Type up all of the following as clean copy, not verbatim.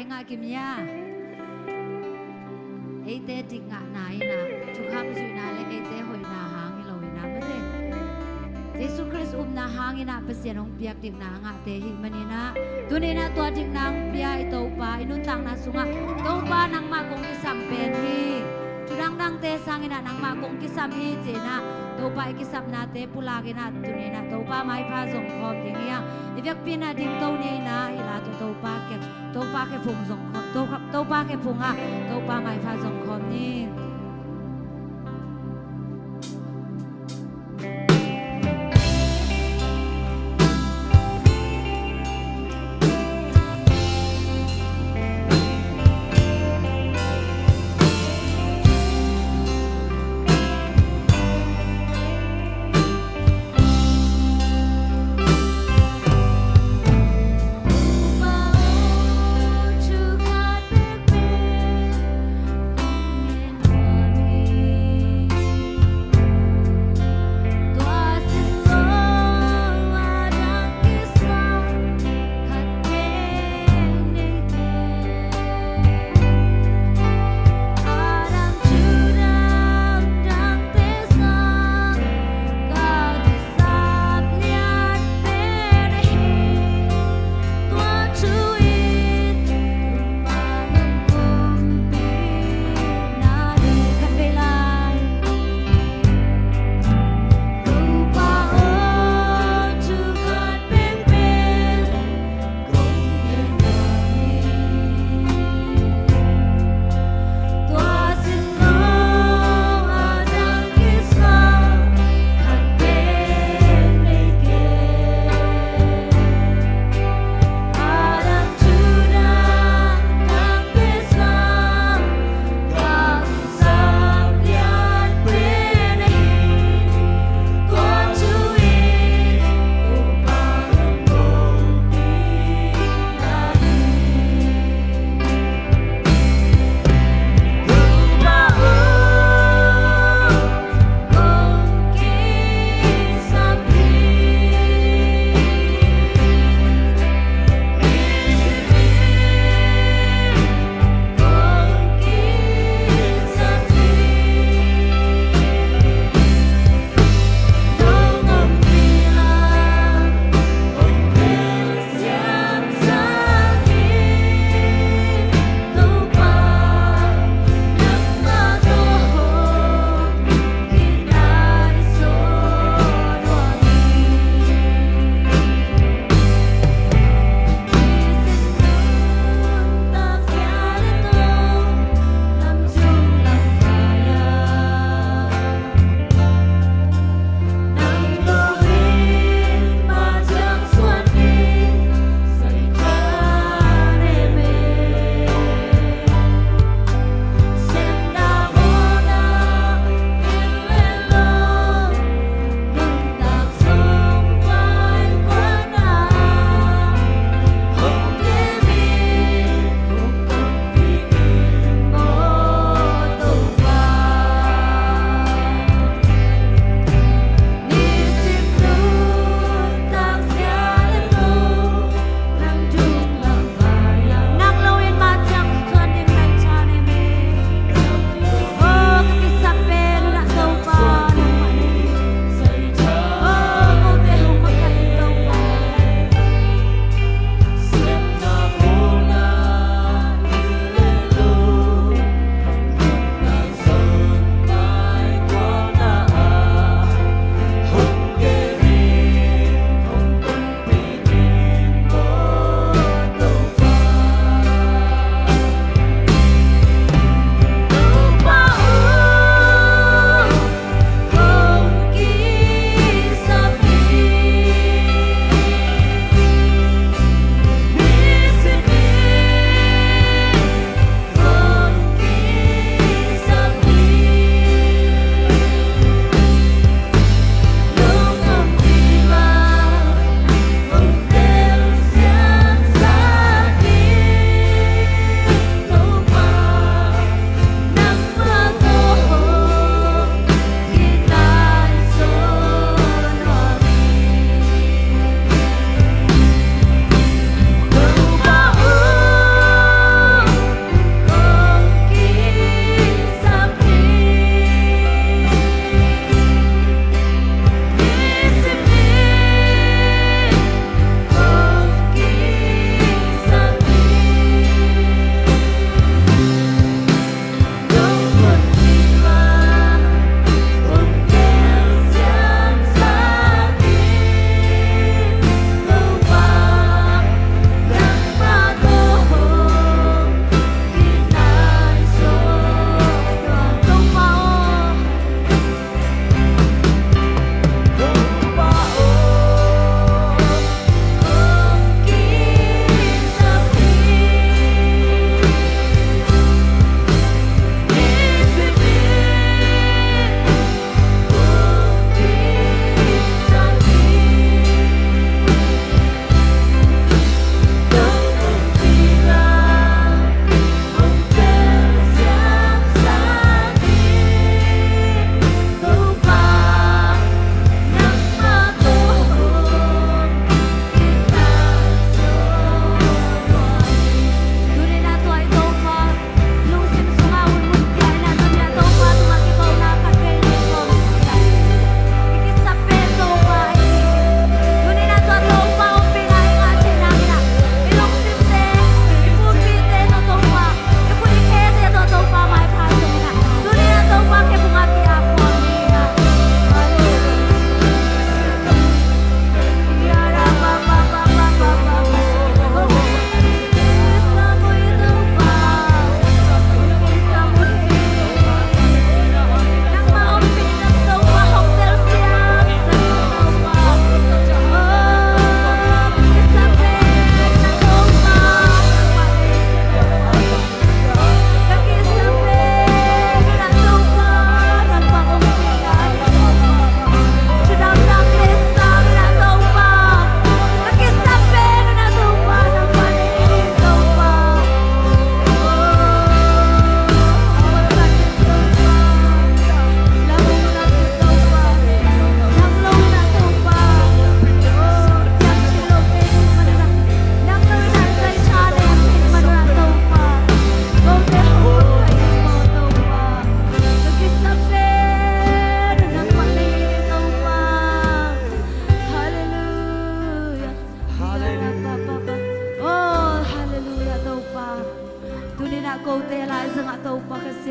งากิมยาเอเตติงะนายนะทุกคำสุยนาเลเอเตหอยนาหางเรานะไม่ได้เยซูคริสต์นาหางนะเป็นเสียงของเปียกดิ่งนางะเตหิมันนี่นะตัวนี้นะตัวดิ่งนางเปียไอโตปาอินุตังนะสุงะโตปานางมากงกิสัมเป็นฮีจุดังดังเตสังนะนางมากงกิสัมฮีเจนะโตปากิสัมนาเตปุลากินะตัวนี้นะโตปาไม่พาส่งคอมดิ่งยังอีเวกปีนะดิ่งโตนี้นะฮิลาโตปาเก็บโตปาแค่พุงส่งคอมโตปาแค่พุงอ่ะโตปาไม่พาส่งคอมนี่ To God be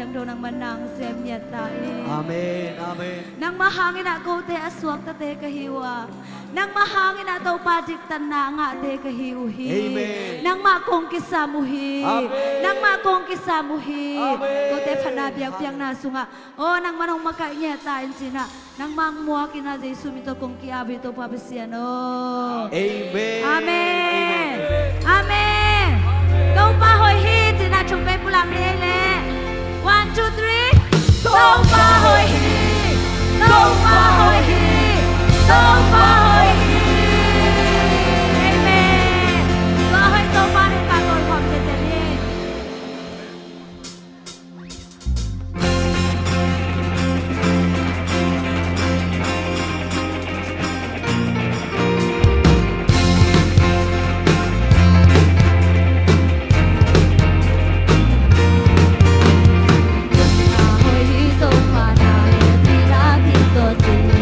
siang do nang manang sem nyat tai Amen. Amen. nang mahangin na ko te aswak ta te kahiwa nang mahangin na to padik tanna nga te kahiuhi Amen. nang makong kisamuhi Amen. nang makong kisamuhi Amen. ko te panabiang piang nasunga o nang manong makainya tain sina nang mangmuha kina Jesu mito kong kiabi to pabisiano Amen. Amen Amen Câu ba hồi hi thì là chúng bên pulang đi lệ 1, 2, 3 Câu ba hồi hi Câu ba hồi hi Câu ba hồi hi Amen Có hơi câu ba đến cả ngồi khoảng trên trên đi hồi hi câu ba nào đi ra thì tôi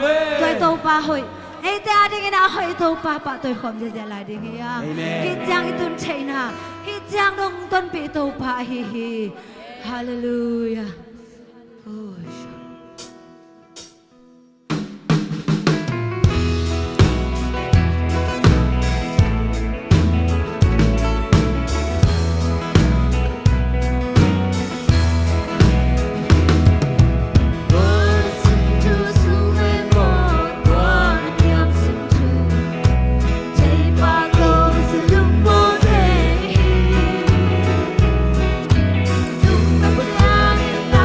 Amen. Tôi tàu pa hoi. Ấy ta đi cái nào hoi tàu pa tôi không dễ dàng lại đi nghe. Amen. Hít giang ít tuần chạy na. Hít giang đông tuần bị tàu pa hi hi. Hallelujah. Oh. Hãy subscribe cho kênh Ghiền Mì Gõ để không bỏ lỡ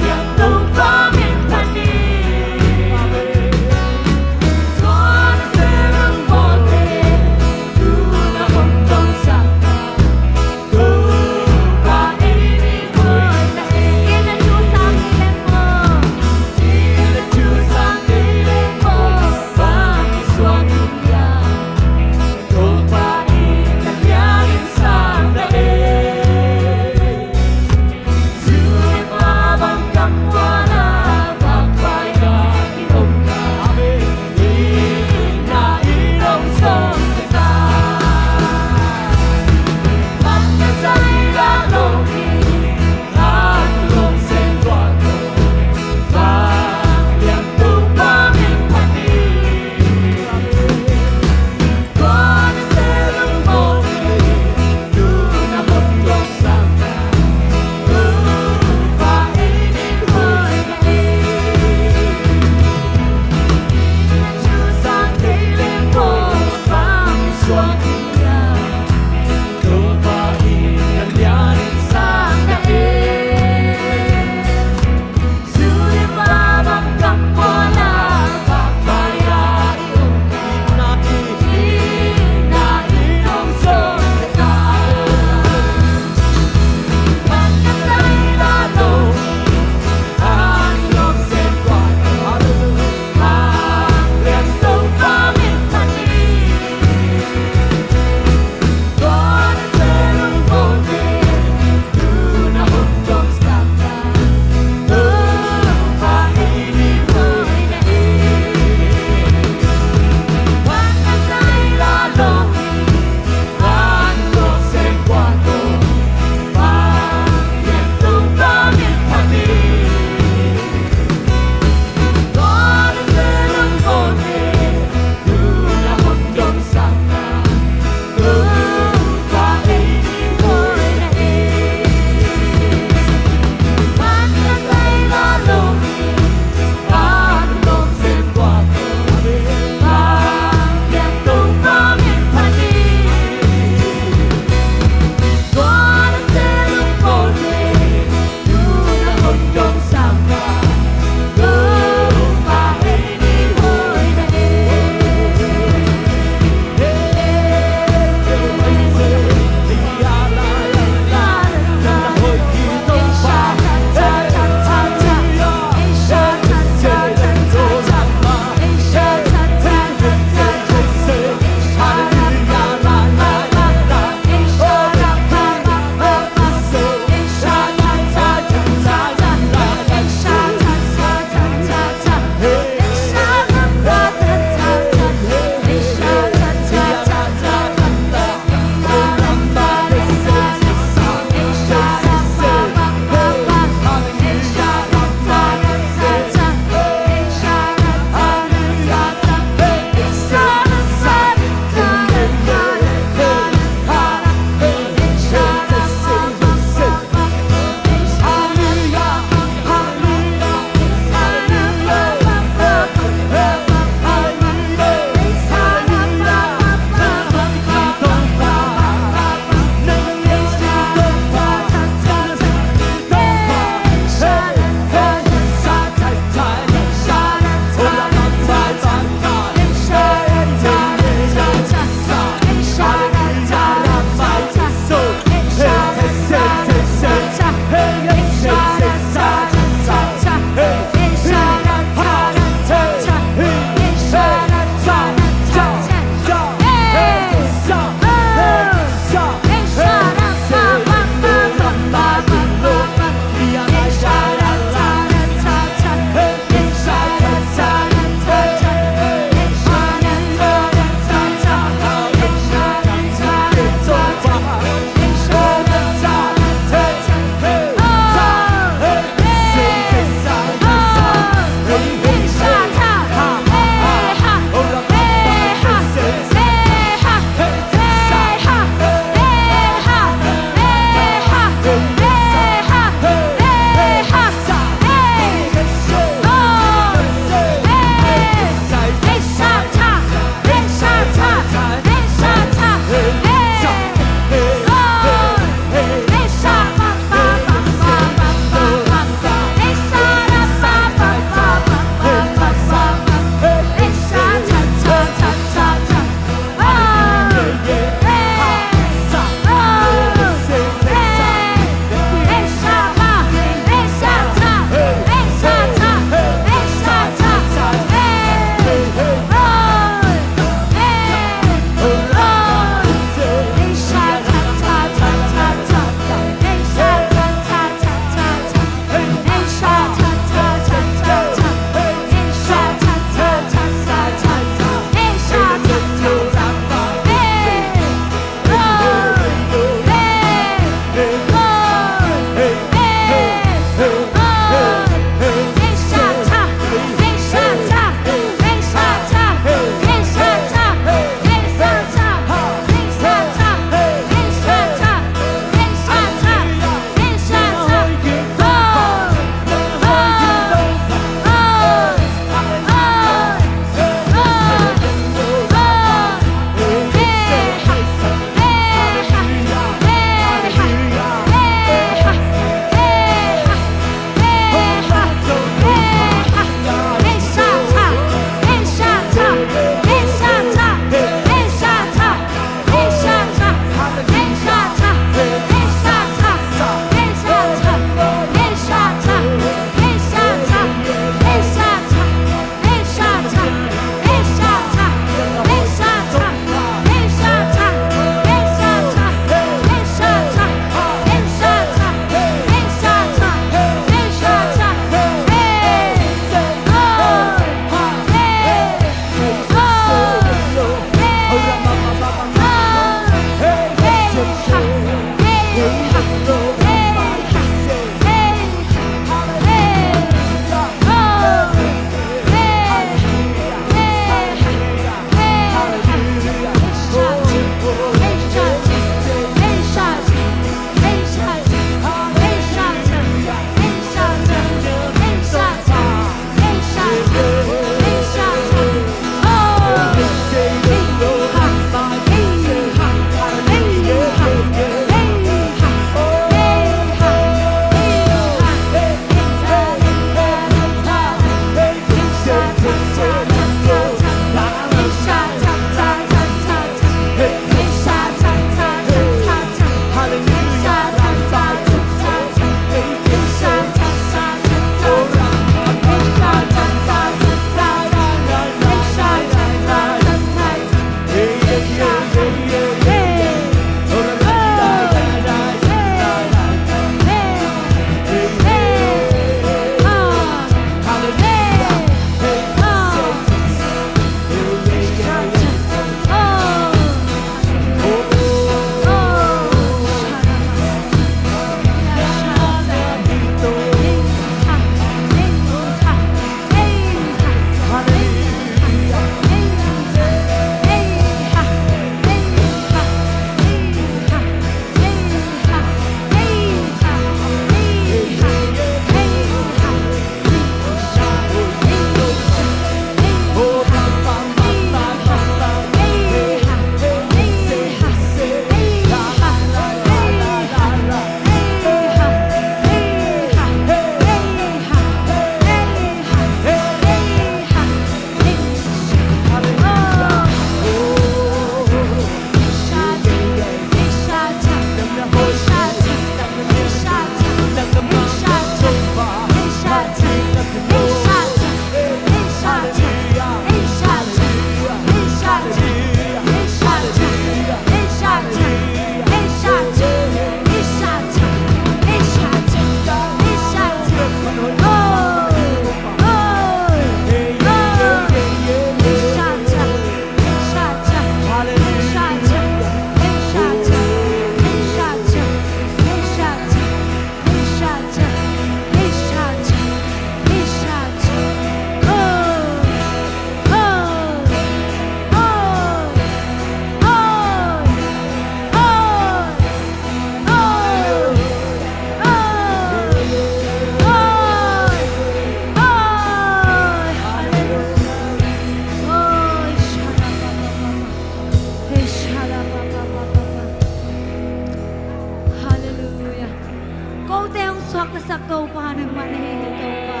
teong swak na sakto pa ng manahihito pa.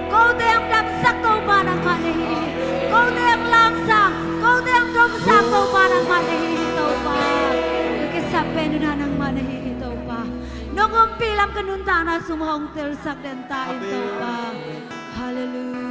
Kau teong dap sakto pa ng manahihito. Kau teong langsang. Kau teong dom sakto pa ng manahihito pa. Nagkasapen na ng manahihito pa. Nung umpilam kanuntana sumahong tilsak dan tain to pa. Hallelujah.